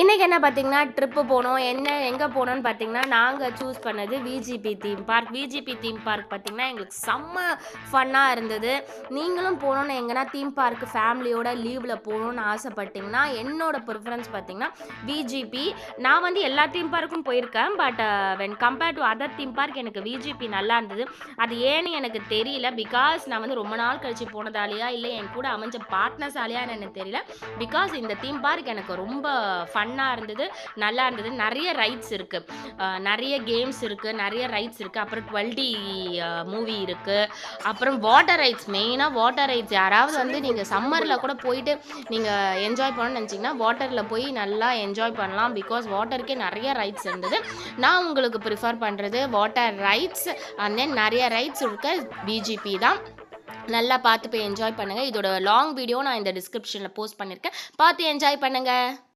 இன்னைக்கு என்ன பார்த்தீங்கன்னா, ட்ரிப்பு போனோம். எங்க போனோம்னு பார்த்தீங்கன்னா, நாங்க சூஸ் பண்ணது VGP theme park. VGP theme park பார்த்தீங்கன்னா, எங்களுக்கு செம்ம ஃபன்னா இருந்தது. நீங்களும் போணும்னு எங்கனா தீம் பார்க் ஃபேமிலியோட லீவ்ல போணும்னு ஆசைப்பட்டீங்கன்னா, என்னோட ப்ரிஃபரன்ஸ் பார்த்தீங்கன்னா, விஜிபி. நான் வந்து எல்லா தீம் பார்க்கும் போயிருக்கேன். But when compare to other theme park எனக்கு விஜிபி நல்லா இருந்தது. அது ஏன்னு எனக்கு தெரியல. பிகாஸ் நான் வந்து ரொம்ப நாள் கழிச்சு போனதாலயா, இல்ல என் கூட அமைஞ்ச பார்ட்னர்ஸாலயான்னு எனக்கு தெரியல. பிகாஸ் இந்த தீம் பார்க் எனக்கு ரொம்ப ஃபன்னா இருந்தது, நல்லா இருந்தது. நெறைய ரைட்ஸ் இருக்கு. நெறைய கேம்ஸ் இருக்கு, நெறைய ரைட்ஸ் இருக்கு. அப்புறம் 12D மூவி இருக்கு. அப்புறம் வாட்டர் ரைட்ஸ், மெயினா வாட்டர் ரைட்ஸ் யாராவது வந்து நீங்க சம்மர்ல கூட போயிட்டு நீங்க என்ஜாய் பண்ணணும்னு நெனச்சீங்கன்னா, வாட்டர்ல போய் நல்லா என்ஜாய் பண்ணலாம். பிகாஸ் வாட்டருக்கே நெறைய ரைட்ஸ் இருந்தது. நான் உங்களுக்கு ப்ரிஃபர் பண்றது வாட்டர் ரைட்ஸ் அண்ட் தென் நெறைய ரைட்ஸ் இருக்க விஜிபி தான். நல்லா பார்த்து போய் என்ஜாய் பண்ணுங்க. இதோட லாங் வீடியோ நான் இந்த டிஸ்கிரிப்ஷன்ல போஸ்ட் பண்ணியிருக்கேன். பார்த்து என்ஜாய் பண்ணுங்க.